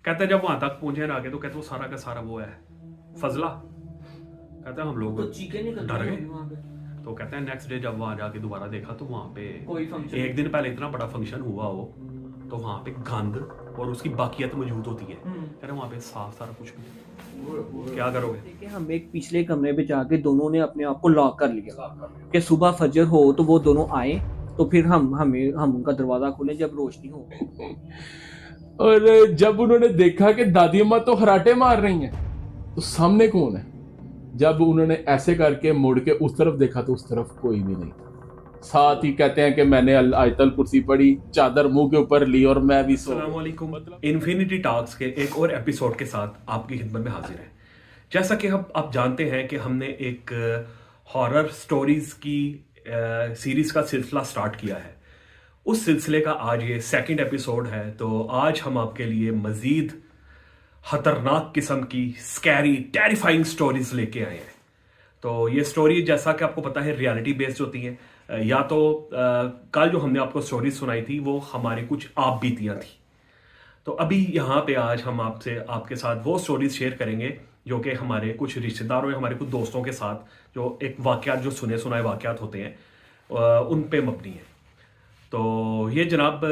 कहते हैं जब वहां तक पहुंचे आगे तो कहते वो सारा का सारा वो है फजला। कहते हैं हम लोग तो चीखें निकल डर रही गए। होंगी वहाँ पे। तो कहते हैं नेक्स्ट डे जब वहां जाके दोबारा देखा तो वहां पे कोई फंक्शन एक दिन पहले इतना बड़ा फंक्शन हुआ हो तो वहां पे गंद और उसकी बाकियत मौजूद होती है। कह रहे वहां पे साफ सारा कुछ भी। क्या करोगे? देखिए हम एक पिछले कमरे पे जाके दोनों ने अपने आप को लॉक कर लिया कि सुबह फजर हो तो वो दोनों आए तो फिर हम उनका दरवाजा खोलें जब रोशनी हो। और जब उन्होंने देखा कि दादी अम्मा तो खराटे मार रही हैं तो सामने कौन है, जब उन्होंने ऐसे करके मुड़ के उस तरफ देखा तो उस तरफ कोई भी नहीं था। साथ ही कहते हैं कि मैंने आयतल कुर्सी पढ़ी, चादर मुंह के ऊपर ली और मैं भी सो गया। अस्सलाम वालेकुम। इन्फिनिटी टॉक्स के एक और एपिसोड के साथ आपकी खिदमत में हाजिर है। जैसा कि हम आप जानते हैं कि हमने एक हॉरर स्टोरीज की सीरीज का सिलसिला स्टार्ट किया है। उस सिलसिले का आज ये सेकंड एपिसोड है। तो आज हम आपके लिए मजीद खतरनाक किस्म की स्कैरी टेरिफाइंग स्टोरीज लेके आए हैं। तो ये स्टोरी जैसा कि आपको पता है रियलिटी बेस्ड होती है। या तो कल जो हमने आपको स्टोरीज सुनाई थी वो हमारी कुछ आप बीतियां थी। तो अभी यहाँ पे आज हम आपके साथ वो स्टोरीज शेयर करेंगे जो कि हमारे कुछ रिश्तेदारों या हमारे कुछ दोस्तों के साथ जो एक वाकयात जो सुने सुनाए वाकयात होते हैं उन पे मबनी है। तो ये जनाब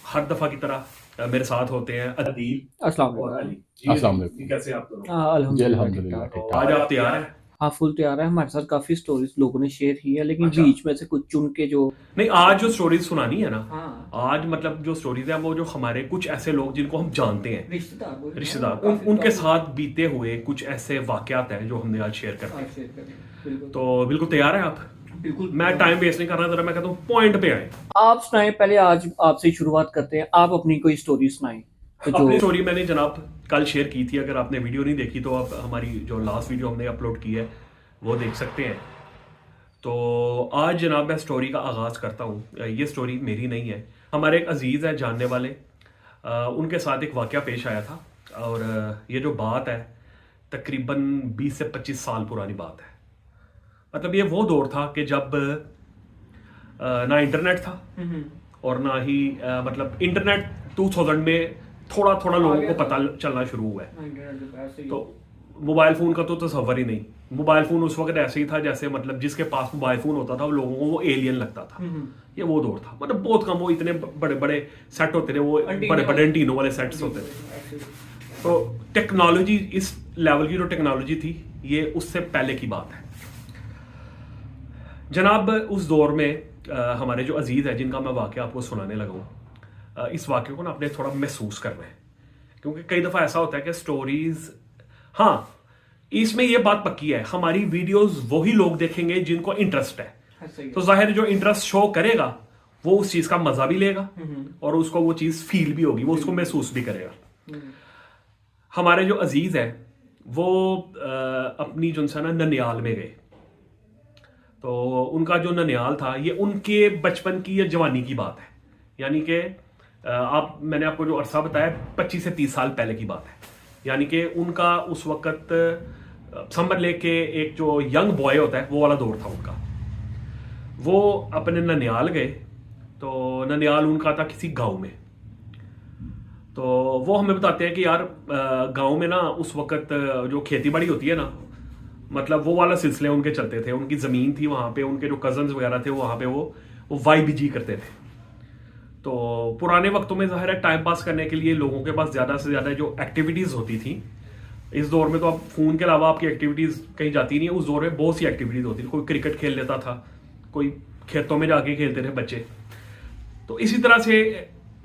हर दफा की तरह मेरे साथ होते हैं अदील अस्सलाम और वालेकुम। अली। जी, अस्सलाम जी, वालेकुम। कैसे आप दोनों? जी, अल्हम्दुलिल्लाह अल्हम्दुलिल्लाह ठीक-ठाक। ठीक तो आज आप तैयार हैं? हाँ फुल तैयार है। हमारे साथ काफी स्टोरीज लोगों ने शेयर की है लेकिन अच्छा। बीच में से कुछ चुन के जो नहीं, आज जो स्टोरीज सुनानी है ना, हाँ आज मतलब जो स्टोरीज है वो जो हमारे कुछ ऐसे लोग जिनको हम जानते हैं, रिश्तेदार बोल रहे हैं, रिश्तेदार, काफी उनके काफी- साथ बीते हुए कुछ ऐसे वाकयात हैं जो हमने आज शेयर करते हाँ, हैं। शेयर करें। बिल्कुल तो बिल्कुल तैयार हैं आप? बिल्कुल मैं टाइम वेस्ट नहीं कर रहा, जरा मैं कहता हूँ पॉइंट पे आए। आप सुनाएं पहले। आज आपसे ही शुरुआत करते हैं। आप अपनी कोई स्टोरी सुनाएं तो अपनी जो स्टोरी मैंने जनाब कल शेयर की थी। अगर आपने वीडियो नहीं देखी तो आप हमारी जो लास्ट वीडियो हमने अपलोड की है वो देख सकते हैं। तो आज जनाब मैं स्टोरी का आगाज़ करता हूँ। ये स्टोरी मेरी नहीं है, हमारे एक अजीज़ हैं जानने वाले, उनके साथ एक वाक़या पेश आया था। और ये जो बात है तकरीबन 20 से 25 साल पुरानी बात है। मतलब ये वो दौर था कि जब ना इंटरनेट था और ना ही मतलब इंटरनेट 2000 में थोड़ा थोड़ा लोगों को पता चलना शुरू हुआ है। तो मोबाइल फोन का तो तस्वर ही नहीं। मोबाइल फोन उस वक्त ऐसे ही था जैसे मतलब जिसके पास मोबाइल फोन होता था वो लोगों को वो एलियन लगता था। ये वो दौर था, मतलब बहुत कम, वो इतने बड़े बड़े सेट होते थे, वो बड़े बड़े एंटीनो वाले सेट्स होते थे। तो टेक्नोलॉजी, इस लेवल की जो टेक्नोलॉजी थी ये उससे पहले की बात है जनाब। उस दौर में हमारे जो अजीज है जिनका मैं वाकया आपको सुनाने लगा हूँ, इस वाक्य को ना आपने थोड़ा महसूस करना है। क्योंकि कई दफा ऐसा होता है कि स्टोरीज, हाँ इसमें यह बात पक्की है, हमारी वीडियोस वही लोग देखेंगे जिनको इंटरेस्ट है। तो जाहिर जो इंटरेस्ट शो करेगा वो उस चीज का मजा भी लेगा और उसको वो चीज फील भी होगी, वो उसको महसूस भी करेगा। हमारे जो अजीज है वो अपनी जो ना ननियाल में गए। तो उनका जो ननियाल था ये उनके बचपन की या जवानी की बात है। यानी कि मैंने आपको जो अरसा बताया 25 से 30 साल पहले की बात है। यानी कि उनका उस वक्त समझ ले के एक जो यंग बॉय होता है वो वाला दौर था उनका। वो अपने ननियाल गए। तो ननियाल उनका था किसी गांव में। तो वो हमें बताते हैं कि यार गांव में ना उस वक्त जो खेती बाड़ी होती है ना, मतलब वो वाला सिलसिले उनके चलते थे। उनकी जमीन थी वहां पे, उनके जो कजन्स वगैरह थे वहां पे वो वाईबीजी करते थे। तो पुराने वक्तों में जाहिर है टाइम पास करने के लिए लोगों के पास ज्यादा से ज्यादा जो एक्टिविटीज होती थी, इस दौर में तो आप फोन के अलावा आपकी एक्टिविटीज कहीं जाती नहीं है। उस दौर में बहुत सी एक्टिविटीज होती थी। कोई क्रिकेट खेल लेता था, कोई खेतों में जाके खेलते थे बच्चे। तो इसी तरह से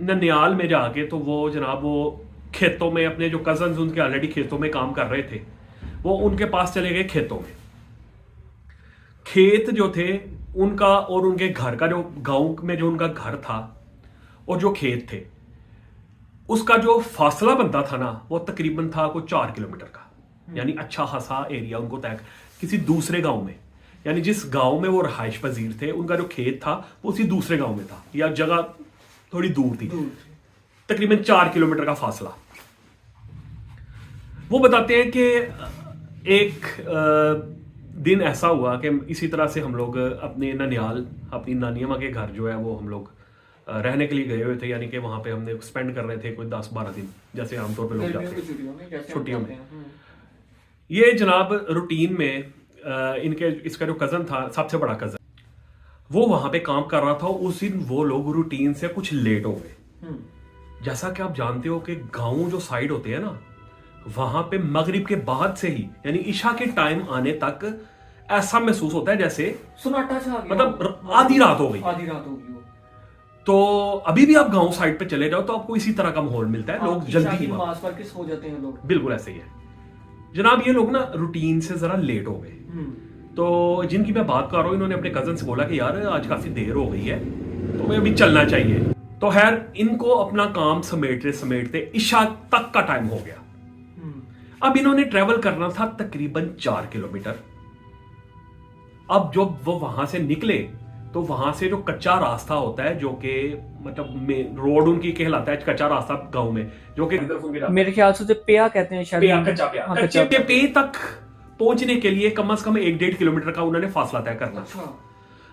ननियाल में जाके तो वो जनाब वो खेतों में अपने जो कजन्स उनके ऑलरेडी खेतों में काम कर रहे थे वो उनके पास चले गए खेतों में। खेत जो थे उनका और उनके घर का, जो गांव में जो उनका घर था और जो खेत थे उसका जो फासला बनता था ना वो तकरीबन था कोई 4 किलोमीटर का। यानी अच्छा खासा एरिया उनको तय किसी दूसरे गांव में, यानी जिस गांव में वो रहायश पजीर थे उनका जो खेत था वो उसी दूसरे गांव में था, या जगह थोड़ी दूर थी, तकरीबन 4 किलोमीटर का फासला। वो बताते हैं कि एक दिन ऐसा हुआ कि इसी तरह से हम लोग अपने ननियाल, अपनी नानी अम्मा के घर जो है वो हम लोग रहने के लिए गए हुए थे, यानी कि वहाँ पे हमने स्पेंड कर रहे थे कोई 10-12 दिन, जैसे आमतौर पे लोग गर्मियों जाते की हैं छुट्टियों में जैसे हम छुट्टियों में। जाते हैं। ये जनाब रूटीन में इनके इसका जो कज़न था, सबसे बड़ा कज़न, वो वहाँ पे काम कर रहा था। उस दिन वो लोग रूटीन से कुछ लेट हो गए। जैसा कि आप जानते हो कि गाँव जो साइड होते हैं ना, वहां पे मगरिब के बाद से ही यानी इशा के टाइम आने तक ऐसा महसूस होता है जैसे सन्नाटा छा गया, मतलब आधी रात हो गई। आधी रात हो गई वो। तो अभी भी आप गांव साइड पे चले जाओ तो आपको इसी तरह का माहौल मिलता है, लोग जल्दी ही नमाज पढ़ के सो जाते हैं लोग। बिल्कुल ऐसे ही है जनाब। ये लोग ना रूटीन से जरा लेट हो गए। तो जिनकी मैं बात कर रहा हूँ, इन्होंने अपने कजन से बोला कि यार आज काफी देर हो गई है, तो मैं अभी चलना चाहिए। तो खैर इनको अपना काम समेटते समेटते इशा तक का टाइम हो गया। अब इन्होंने ट्रेवल करना था तकरीबन 4 किलोमीटर। अब जब वो वहां से निकले तो वहां से जो कच्चा रास्ता होता है, जो कि मतलब रोड उनकी कहलाता है कच्चा रास्ता गांव में, जो कि मेरे ख्याल से पेया कहते हैं शायद। कच्चे पे तक पहुंचने के लिए कम से कम 1-1.5 किलोमीटर का उन्होंने फासला तय करना। अच्छा।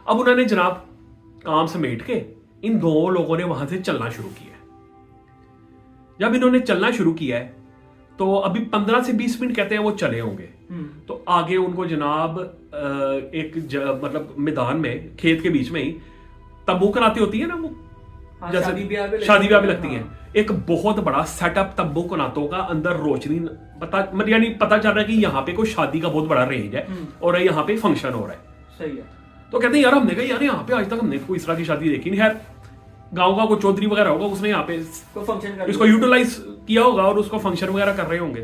अब उन्होंने जनाब काम समेट के इन दो लोगों ने वहां से चलना शुरू किया। जब इन्होंने चलना शुरू किया है तो अभी 15 से 20 मिनट कहते हैं वो चले होंगे। तो आगे उनको जनाब एक मतलब मैदान में, खेत के बीच में ही तंबू कराती होती है ना वो, जैसे शादी ब्याह में लगती है। एक बहुत बड़ा सेटअप तंबू कनातों का, अंदर रोशनी मतलब यानी पता चल रहा है कि यहाँ पे कोई शादी का बहुत बड़ा रेंज है और यहाँ पे फंक्शन हो रहा है। सही है। तो कहते हैं यार हमने कहा यार यहाँ पे आज तक हमने कोई इस तरह की शादी देखी नहीं है। गांव का कोई चौधरी वगैरह होगा, उसने यहाँ पे इसको यूटिलाइज किया होगा और उसको फंक्शन वगैरह कर रहे होंगे।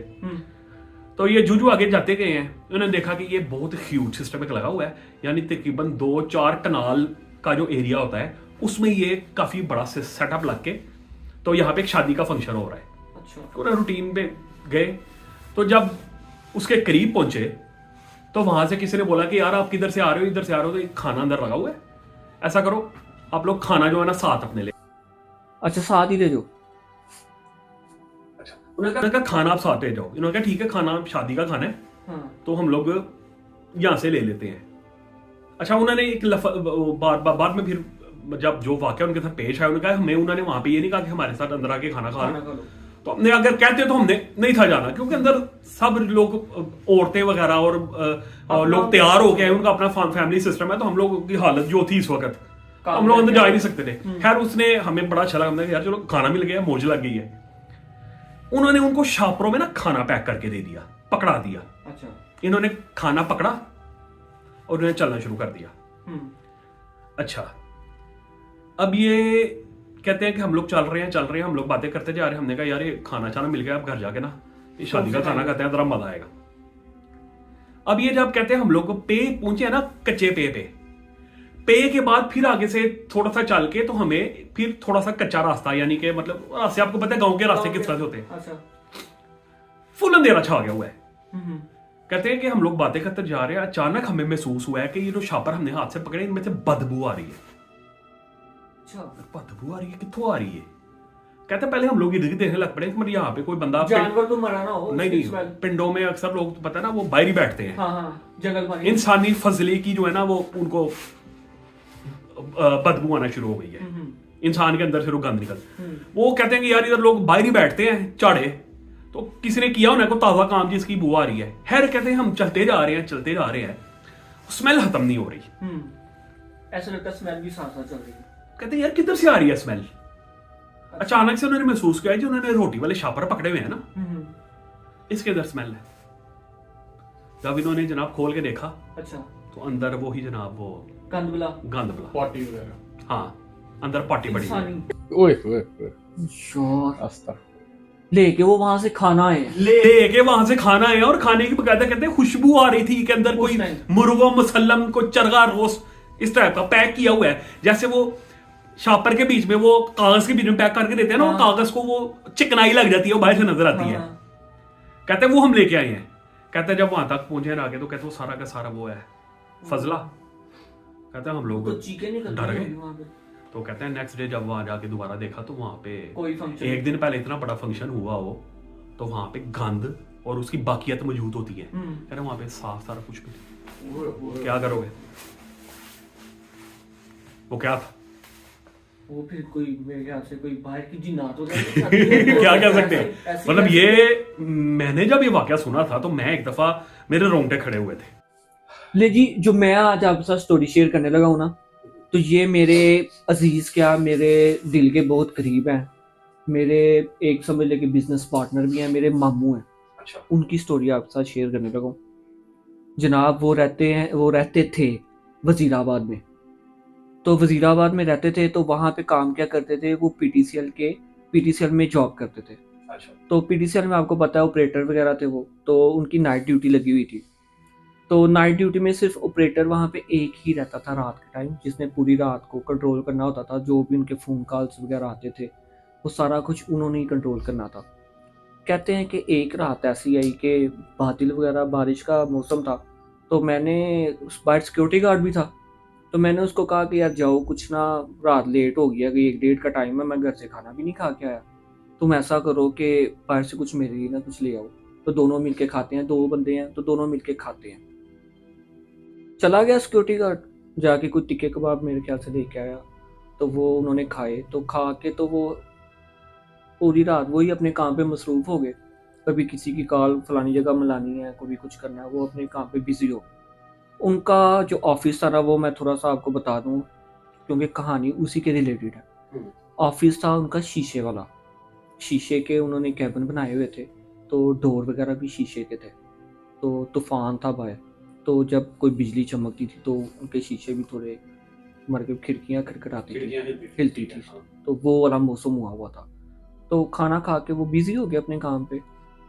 तो ये जूजू आगे जाते गए हैं, उन्होंने देखा कि ये बहुत ह्यूज सिस्टम लगा हुआ है, यानी तकरीबन 2-4 कनाल का जो एरिया होता है उसमें ये काफी बड़ा सेटअप लग के, तो यहाँ पे एक शादी का फंक्शन हो रहा है। अच्छा। पूरा रूटीन पे गए। तो जब उसके करीब पहुंचे तो वहां से किसी ने बोला कि यार आप किधर से आ रहे हो, इधर से आ रहे हो, तो खाना अंदर लगा हुआ है, ऐसा करो आप लोग खाना जो है ना साथ अपने ले। अच्छा, साथ ही ले जाओ। अच्छा, उन्होंने कहा खाना आप साथ ले जाओ। इन्होंने कहा ठीक है, खाना शादी का खाना है। हाँ। तो हम लोग यहाँ से ले लेते हैं। अच्छा, उन्होंने एक बाद में फिर जब जो वाकया उनके साथ पेश आया, उन्होंने कहा हमें, उन्होंने वहां पे ये नहीं कहा कि हमारे साथ अंदर आके खाना खा लो। तो हमने अगर कहते तो हमने नहीं था जाना, क्योंकि अंदर सब लोग औरतें वगैरह और लोग तैयार हो गए, उनका अपना फैमिली सिस्टम है। तो हम लोगों की हालत जो थी इस वक्त, हम लोग अंदर जा ही नहीं सकते थे। खैर उसने हमें बड़ा अच्छा लगा, हमने यार चलो खाना मिल गया, मौज लग गई है। उन्होंने उनको शापरों में ना खाना पैक करके दे दिया, पकड़ा दिया। अच्छा। इन्होंने खाना पकड़ा और उन्होंने चलना शुरू कर दिया। अच्छा, अब ये कहते हैं कि हम लोग चल रहे हैं, हम लोग बातें करते जा रहे हैं। हमने कहा यार ये खाना मिल गया, अब घर जाके ना ये शादी का खाना खाते हैं, जरा मजा आएगा। अब ये जब कहते हैं हम लोग पे पहुंचे ना, कच्चे पे के बाद फिर आगे से थोड़ा सा चल के तो हमें फिर थोड़ा सा कच्चा रास्ता, यानी कि मतलब रास्ते, आपको पता है गांव के रास्ते किस तरह से होते हैं। अच्छा। फुल अंधेरा छा गया हुआ है। कहते हैं कि हम लोग बातें करते जा रहे हैं, अचानक हमें महसूस हुआ है कि ये जो शापर हमने हाथ से पकड़े, इनमें से बदबू आ रही है। अच्छा, बदबू आ रही है, कित्थों आ रही है? कहते पहले हम लोग इधर देखने लग पड़े, मतलब यहाँ पे कोई बंदा, जानवर तो मरा ना हो। नहीं, पिंडों में अक्सर लोग पता है ना वो बाहर ही बैठते हैं। हाँ, जंगल पानी। इंसानी फजले की जो है ना वो उनको बदबू आना शुरू हो गई है, इंसान के अंदर से वो गंद निकल। वो कहते हैं कि यार इधर लोग बाहर ही बैठते हैं चाड़े, तो किसी ने किया होना को ताजा काम जिसकी बू आ रही है। खैर कहते हैं हम चलते जा रहे हैं, स्मेल खत्म नहीं हो रही। ऐसा लगता है स्मेल भी साथ चल रही है। कहते हैं यार किधर से आ रही है स्मेल। अचानक से उन्होंने महसूस किया जो उन्होंने रोटी वाले शापर पकड़े हुए हैं ना, इसके अंदर स्मेल है। जब इन्होंने जनाब खोल के देखा, अच्छा, तो अंदर वो ही जनाब वो गंदबला पार्टी वगैरह, हाँ अंदर पार्टी पड़ी है। ओए लेके वो वहां से खाना है, और खाने की बकायदा कहते हैं खुशबू आ रही थी के अंदर, कोई मुर्गा मुसल्लम, कोई चरगा रोस्ट इस टाइप का पैक किया हुआ है। जैसे वो शापर के बीच में वो कागज के बीच में पैक करके देते हैं ना, वो कागज को वो चिकनाई लग जाती है, वो बाहर से नजर आती है। कहते हैं वो हम लेके आए हैं। कहते हैं जब वहां तक पहुंचे आगे तो कहते वो सारा का सारा वो है फजला। कहते हैं हम लोग डर गए। तो कहते हैं नेक्स्ट डे जब वहां जाके दोबारा देखा तो वहां पे एक दिन पहले इतना बड़ा फंक्शन हुआ हो, तो वहां पे गंद और उसकी बाकियत मौजूद होती है। कह रहे वहां पे साफ सारा कुछ भी। क्या करोगे? वो क्या था? वो फिर कोई मेरे ख्याल से कोई बाहर की जिन्नात वगैरह क्या कह सकते हैं, ऐसे- मतलब ये मैंने जब ये वाकया सुना था तो मैं एक दफा मेरे रोंगटे खड़े हुए थे। ले जी, जो मैं आज आपके साथ स्टोरी शेयर करने लगा हूँ ना, तो ये मेरे अजीज क्या मेरे दिल के बहुत करीब हैं। मेरे एक समझ ले कि बिजनेस पार्टनर भी हैं, मेरे मामू हैं। अच्छा। उनकी स्टोरी आपके साथ शेयर करने लगा हूँ। जनाब वो रहते थे वजीराबाद में। तो वजीराबाद में रहते थे तो वहाँ पे काम क्या करते थे, वो पीटीसीएल में जॉब करते थे। अच्छा। तो पीटीसीएल में आपको पता है ऑपरेटर वगैरह थे वो, तो उनकी नाइट ड्यूटी लगी हुई थी। तो नाइट ड्यूटी में सिर्फ ऑपरेटर वहाँ पे एक ही रहता था रात के टाइम, जिसने पूरी रात को कंट्रोल करना होता था। जो भी उनके फ़ोन कॉल्स वगैरह आते थे वो सारा कुछ उन्होंने ही कंट्रोल करना था। कहते हैं कि एक रात ऐसी आई कि बादल वगैरह, बारिश का मौसम था। तो मैंने बाहर सिक्योरिटी गार्ड भी था, तो मैंने उसको कहा कि यार जाओ, कुछ ना रात लेट हो गया, कि 1-1:30 का टाइम है, मैं घर से खाना भी नहीं खा के आया, तुम ऐसा करो कि बाहर से कुछ मेरे लिए ना कुछ ले आओ, तो दोनों मिलके खाते हैं। 2 बंदे हैं तो दोनों मिलके खाते हैं। चला गया सिक्योरिटी गार्ड, जाके कुछ टिक्के कबाब मेरे ख्याल से लेके आया। तो वो उन्होंने खाए, तो खा के तो वो पूरी रात वही अपने काम पे मसरूफ़ हो गए। कभी किसी की कॉल फलानी जगह मिलानी है, कभी कुछ करना है, वो अपने काम पे बिजी हो। उनका जो ऑफिस था ना, वो मैं थोड़ा सा आपको बता दूं क्योंकि कहानी उसी के रिलेटेड है। ऑफिस था उनका शीशे वाला, शीशे के उन्होंने कैबिन बनाए हुए थे, तो डोर वगैरह भी शीशे के थे। तो तूफान था बाहर, तो जब कोई बिजली चमकती थी तो उनके शीशे भी थोड़े मतलब खिड़कियाँ खटखटाती थी, हिलती थी। तो वो वाला मौसम हुआ था। तो खाना खा के वो बिजी हो गए अपने काम पे।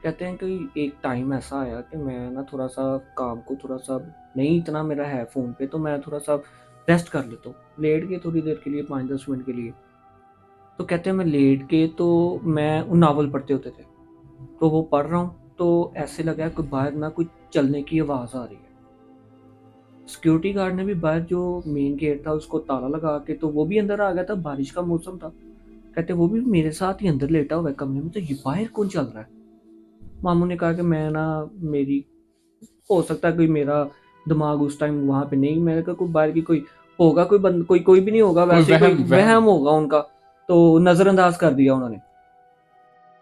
कहते हैं कि एक टाइम ऐसा आया कि मैं ना थोड़ा सा काम को थोड़ा सा नहीं इतना मेरा है फ़ोन पे, तो मैं थोड़ा सा रेस्ट कर लेता हूँ। लेट गए थोड़ी देर के लिए, 5-10 मिनट के लिए। तो कहते हैं मैं लेट के तो मैं नावल पढ़ते होते थे, तो वो पढ़ रहा हूँ तो ऐसे लगा कि बाहर ना कुछ चलने की आवाज़ आ रही है। सिक्योरिटी गार्ड ने भी बाहर जो मेन गेट था उसको ताला लगा के, तो वो भी अंदर आ गया था, बारिश का मौसम था। कहते वो भी मेरे साथ ही अंदर लेटा हुआ है कमरे में, तो ये बाहर कौन चल रहा है। मामू ने कहा कि मैं ना, मेरी हो सकता है कोई मेरा दिमाग उस टाइम वहाँ पे नहीं, मैंने कहा कोई बाहर की कोई होगा, कोई बंद कोई भी नहीं होगा, वैसे कोई वहम होगा उनका, तो नज़रअंदाज कर दिया उन्होंने।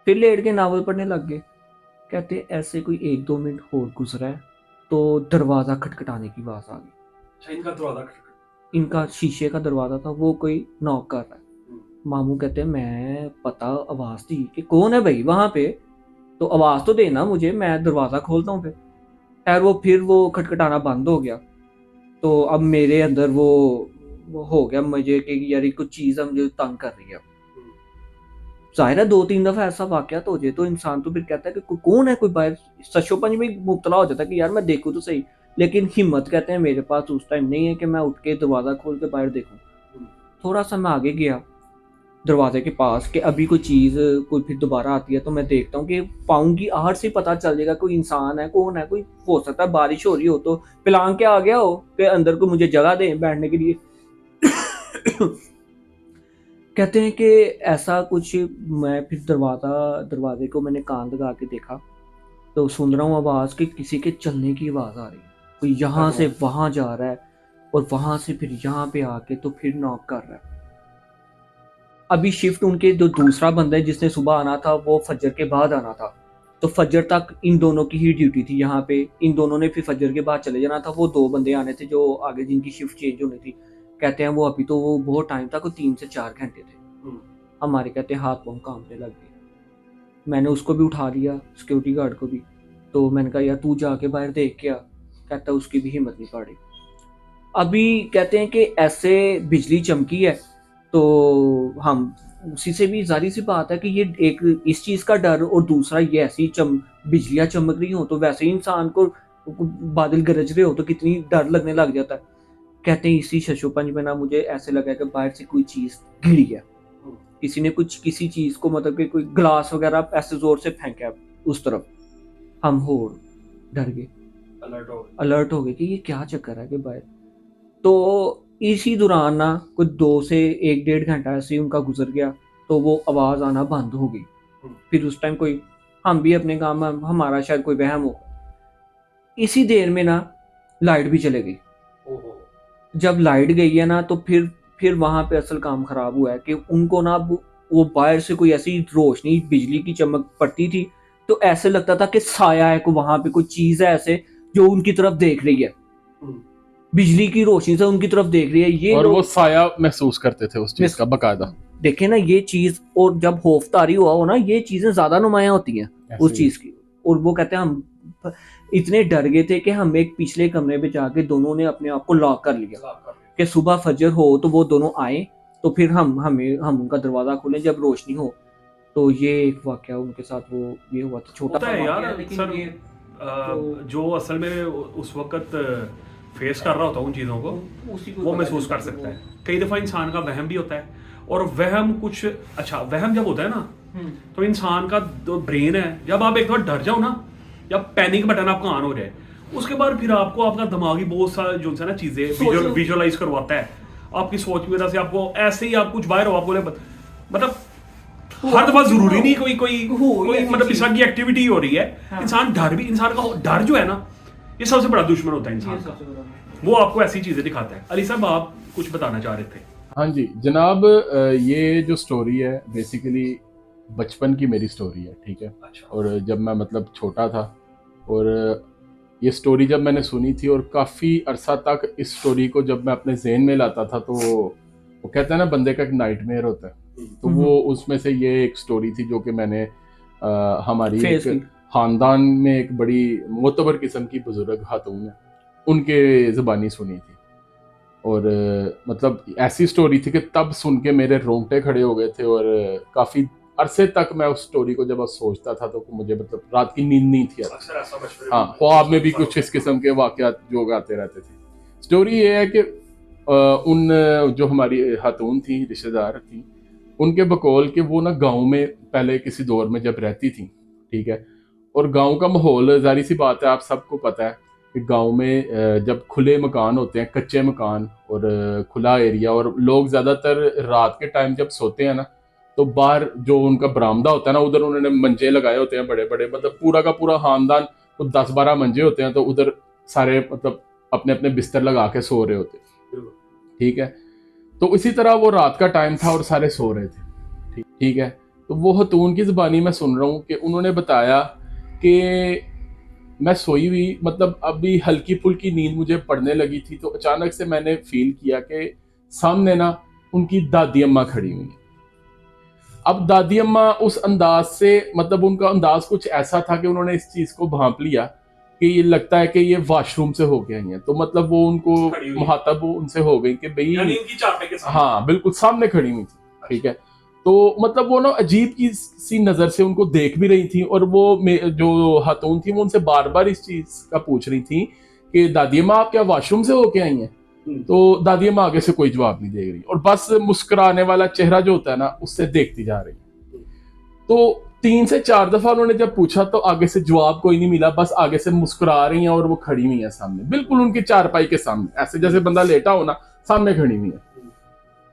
फिर लेट के नावल पढ़ने लग गए। कहते ऐसे कोई 1-2 मिनट और गुजरा है तो दरवाज़ा खटखटाने की आवाज़ आ गई। इनका दरवाजा इनका शीशे का दरवाज़ा था, वो कोई नॉक कर रहा है। मामू कहते हैं मैं पता आवाज़ दी कि कौन है भाई वहाँ पे, तो आवाज़ तो देना मुझे, मैं दरवाज़ा खोलता हूँ। फिर वो खटखटाना बंद हो गया। तो अब मेरे अंदर वो हो गया मुझे कि यार कुछ चीज़ है मुझे तंग कर रही है। जाहिर है 2-3 दफ़ा ऐसा वाकया तो हो जाए तो इंसान तो फिर कहता है कि कौन है, कोई बाहर शशोपंज में मुब्तला हो जाता है कि यार मैं देखूँ तो सही। लेकिन हिम्मत कहते हैं मेरे पास उस टाइम नहीं है कि मैं उठ के दरवाज़ा खोल के बाहर देखूँ। थोड़ा सा मैं आगे गया दरवाजे के पास कि अभी कोई चीज़ कोई फिर दोबारा आती है तो मैं देखता हूँ कि पाँव की आहट से पता चल जाएगा कोई इंसान है, कौन है। कोई हो सकता है बारिश हो रही हो तो पिलांग के आ गया हो कि अंदर को मुझे जगह दें बैठने के लिए। कहते हैं कि ऐसा कुछ, मैं फिर दरवाजे को मैंने कान लगा के देखा तो सुन रहा हूँ आवाज़ कि किसी के चलने की आवाज़ आ रही है, कोई यहाँ से वहाँ जा रहा है और वहाँ से फिर यहाँ पे आके तो फिर नॉक कर रहा है। अभी शिफ्ट उनके जो दूसरा बंदा है जिसने सुबह आना था वो फजर के बाद आना था, तो फजर तक इन दोनों की ही ड्यूटी थी यहाँ पे। इन दोनों ने फिर फजर के बाद चले जाना था। वो 2 बंदे आने थे जो आगे जिनकी शिफ्ट चेंज होनी थी। कहते हैं वो अभी तो वो बहुत टाइम था, कोई 3 से 4 घंटे थे। हमारे कहते हैं हाथ पाँव कांपने लग गए। मैंने उसको भी उठा लिया, सिक्योरिटी गार्ड को भी। तो मैंने कहा यार तू जाके बाहर देख के आ। कहता उसकी भी हिम्मत नहीं पड़ी। अभी कहते हैं कि ऐसे बिजली चमकी है तो हम उसी से भी जारी सी बात है कि ये एक इस चीज़ का डर, और दूसरा ये ऐसी बिजलियाँ चमक रही हो तो वैसे ही इंसान को बादल गरज रहे हो तो कितनी डर लगने लग जाता है। कहते हैं इसी शशोपंज में ना मुझे ऐसे लगा कि बाहर से कोई चीज़ गिरी है, किसी ने किसी चीज़ को मतलब कि कोई ग्लास वगैरह ऐसे जोर से फेंका उस तरफ। हम हो डर गए, अलर्ट हो गए कि ये क्या चक्कर है कि बाहर। तो इसी दौरान ना कुछ 2 से 1-1.5 घंटा ऐसे ही उनका गुजर गया तो वो आवाज़ आना बंद हो गई। फिर उस टाइम कोई, हम भी अपने काम में, हमारा शायद कोई वहम हो। इसी देर में ना लाइट भी चले गई। जब लाइट गई है ना तो फिर फिर वहां पे असल काम खराब हुआ है कि उनको ना अब वो बाहर से कोई ऐसी रोशनी बिजली की चमक पड़ती थी तो ऐसे लगता था कि साया है, को वहां पे कोई चीज है ऐसे जो उनकी तरफ देख रही है, बिजली की रोशनी से उनकी तरफ देख रही है। ये और वो लोग साया महसूस करते थे उस चीज का बकायदा। देखे ना ये चीज, और जब खौफतारी हुआ हो ना ये चीजें ज्यादा नुमाया होती हैं उस ऐसे चीज की। और वो कहते हैं हम इतने डर गए थे कि हम एक पिछले कमरे में जाके दोनों ने अपने आप को लॉक कर लिया कि सुबह फजर हो तो वो दोनों आए तो फिर हम उनका दरवाजा खोलें जब रोशनी हो। तो ये एक वाकया उनके साथ वो ये हुआ था, छोटा होता सा है वाकया, यार लेकिन सर। ये जो असल में उस वक्त फेस कर रहा होता है उन चीज़ों को, उसी को वो पता महसूस चलता कर सकता है। कई दफ़ा इंसान का वहम भी होता है, और वहम कुछ अच्छा वहम जब होता है ना तो इंसान का जो ब्रेन है, जब आप एक बार डर जाओ ना या पैनिक बटन आपका ऑन हो जाए, उसके बाद फिर आपको आपका दिमागी बहुत सारा जो है ना चीज़ें विजुअलाइज करवाता है आपकी सोच की वजह से। आपको ऐसे ही आप कुछ बाहर हो, आप बोले मतलब हर दफा जरूरी नहीं कोई मतलब इस तरह की एक्टिविटी हो रही है। इंसान का डर जो है ना, ये सबसे बड़ा दुश्मन होता है इंसान का। वो आपको ऐसी चीजें दिखाता है। अली साहब आप कुछ बताना चाह रहे थे? हाँ जी जनाब, ये जो स्टोरी है बेसिकली बचपन की मेरी स्टोरी है, ठीक है। अच्छा। और जब मैं मतलब छोटा था, और ये स्टोरी जब मैंने सुनी थी और काफ़ी अरसा तक इस स्टोरी को जब मैं अपने जहन में लाता था, तो वो कहते हैं ना बंदे का एक नाइटमेयर होता है, तो वो उसमें से ये एक स्टोरी थी जो कि मैंने हमारी एक ख़ानदान में एक बड़ी मोतबर किस्म की बुजुर्ग खातून है उनके ज़बानी सुनी थी। और मतलब ऐसी स्टोरी थी कि तब सुन के मेरे रोंगटे खड़े हो गए थे, और काफ़ी अरसे तक मैं उस स्टोरी को जब सोचता था तो मुझे मतलब रात की नींद नहीं थी आती। हाँ, ख्वाब में भी कुछ इस किस्म के वाक़यात जो आते रहते थे। स्टोरी ये है कि उन जो हमारी खातून थी, रिश्तेदार थी, उनके बकौल कि वो ना गांव में पहले किसी दौर में जब रहती थी, ठीक है। और गांव का माहौल जारी सी बात है, आप सबको पता है कि गांव में जब खुले मकान होते हैं, कच्चे मकान और खुला एरिया, और लोग ज़्यादातर रात के टाइम जब सोते हैं ना, तो बाहर जो उनका बरामदा होता है ना, उधर उन्होंने मंजे लगाए होते हैं बड़े बड़े, मतलब पूरा का पूरा खानदान, तो 10-12 मंजे होते हैं, तो उधर सारे मतलब अपने अपने बिस्तर लगा के सो रहे होते, ठीक है। तो इसी तरह वो रात का टाइम था और सारे सो रहे थे, ठीक है। तो वो खतून की ज़बानी मैं सुन रहा हूँ कि उन्होंने बताया कि मैं सोई हुई, मतलब अभी हल्की फुल्की नींद मुझे पड़ने लगी थी, तो अचानक से मैंने फील किया कि सामने ना उनकी दादी अम्मा खड़ी हुई है। अब दादी अम्मा उस अंदाज से, मतलब उनका अंदाज कुछ ऐसा था कि उन्होंने इस चीज़ को भांप लिया कि ये लगता है कि ये वॉशरूम से होके आई हैं, तो मतलब वो उनको मुहातब उनसे हो गई कि भाई हाँ बिल्कुल सामने खड़ी हुई थी, ठीक है। तो मतलब वो ना अजीब सी नज़र से उनको देख भी रही थी, और वो जो खातून थी वो उनसे बार बार इस चीज़ का पूछ रही थी कि दादी अम्मा आप क्या वॉशरूम से होके आई हैं। तो दादी अम्मा आगे से कोई जवाब नहीं दे रही, और बस मुस्कुराने वाला चेहरा जो होता है ना उससे देखती जा रही। तो 3 से 4 दफा उन्होंने जब पूछा तो आगे से जवाब कोई नहीं मिला, बस आगे से मुस्कुरा रही हैं, और वो खड़ी हुई है सामने, बिल्कुल उनकी चारपाई के सामने, ऐसे जैसे बंदा लेटा हो ना, सामने खड़ी हुई है।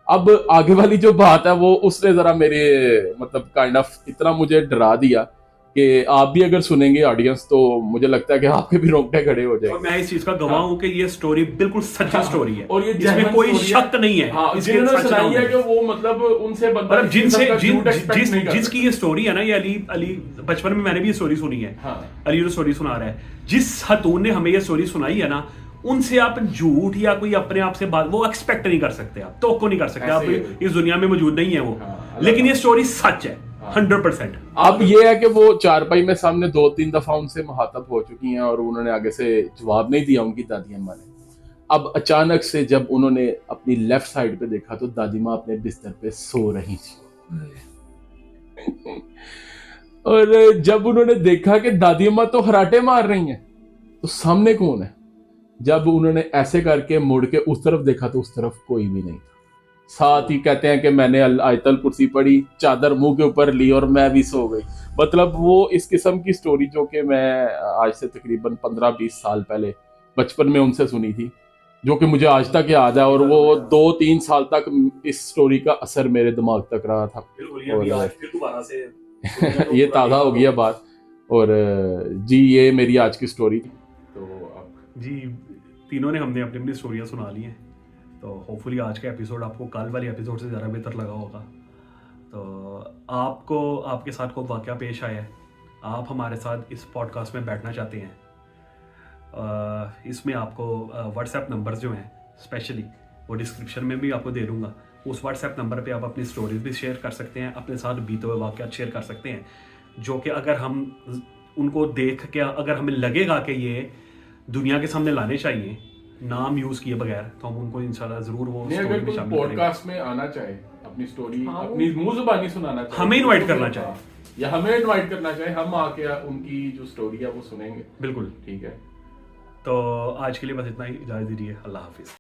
अब आगे वाली जो बात है वो उसने जरा मेरे मतलब काइंड ऑफ इतना मुझे डरा दिया कि आप भी अगर सुनेंगे ऑडियंस, तो मुझे लगता है कि आपके भी रोंगटे खड़े हो जाएंगे। और मैं इस चीज का गवाह हूं कि ये स्टोरी बिल्कुल सच्ची स्टोरी है, और ये इसमें कोई शक नहीं है। हाँ, जिन्होंने सुनाई है कि वो मतलब उनसे बंदा जिसकी ये स्टोरी है ना, ये अली बचपन में मैंने भी ये स्टोरी सुनी है। अली जो स्टोरी सुना रहा है, जिस खतून ने हमें ये स्टोरी सुनाई है ना, उनसे आप झूठ या कोई अपने आप से बात वो एक्सपेक्ट नहीं कर सकते, आप तो नहीं कर सकते, आप इस दुनिया में मौजूद नहीं है वो। लेकिन ये स्टोरी सच है 100%। अब ये है कि वो चारपाई में सामने 2-3 दफा उनसे मुहातब हो चुकी हैं, और उन्होंने आगे से जवाब नहीं दिया उनकी दादी अम्मा ने। अब अचानक से जब उन्होंने अपनी लेफ्ट साइड पे देखा तो दादी माँ अपने बिस्तर पे सो रही थी। और जब उन्होंने देखा कि दादी अम्मा तो खराटे मार रही हैं, तो सामने कौन है। जब उन्होंने ऐसे करके मुड़ के उस तरफ देखा तो उस तरफ कोई भी नहीं था। साथ ही कहते हैं कि मैंने आयतल कुर्सी पढ़ी, चादर मुंह के ऊपर ली और मैं भी सो गई। मतलब वो इस किस्म की स्टोरी जो कि मैं आज से तकरीबन 15-20 साल पहले बचपन में उनसे सुनी थी, जो कि मुझे आज तक याद है, और वो 2-3 साल तक इस स्टोरी का असर मेरे दिमाग तक रहा था। और ये ताज़ा हो गया बात। और जी ये मेरी आज की स्टोरी थी। तो जी तीनों ने हमने अपनी अपनी स्टोरियाँ सुना ली हैं। तो होपफुली आज का एपिसोड आपको कल वाले एपिसोड से ज़्यादा बेहतर लगा होगा। तो आपको आपके साथ कोई वाक़या पेश आया है, आप हमारे साथ इस पॉडकास्ट में बैठना चाहते हैं, इसमें आपको व्हाट्सएप नंबर जो हैं स्पेशली वो डिस्क्रिप्शन में भी आपको दे दूँगा। उस व्हाट्सएप नंबर पे आप अपनी स्टोरीज भी शेयर कर सकते हैं, अपने साथ बीते हुए वाक़यात शेयर कर सकते हैं, जो कि अगर हम उनको देख के अगर हमें लगेगा कि ये दुनिया के सामने लाने चाहिए नाम यूज़ किए बगैर, तो हम उनको इंशाल्लाह ज़रूर वो नहीं, स्टोरी अगर में कोई शामिल करेंगे। पॉडकास्ट में आना चाहे, अपनी स्टोरी हाँ, अपनी मुंह जुबानी सुनाना चाहे, हमें इनवाइट करना चाहे, या हमें इनवाइट करना चाहे, हम आके उनकी जो स्टोरी है वो सुनेंगे। बिल्कुल। ठीक है। तो आज के लिए बस इतना ही, इजाज़त दीजिए, अल्लाह हाफिज़।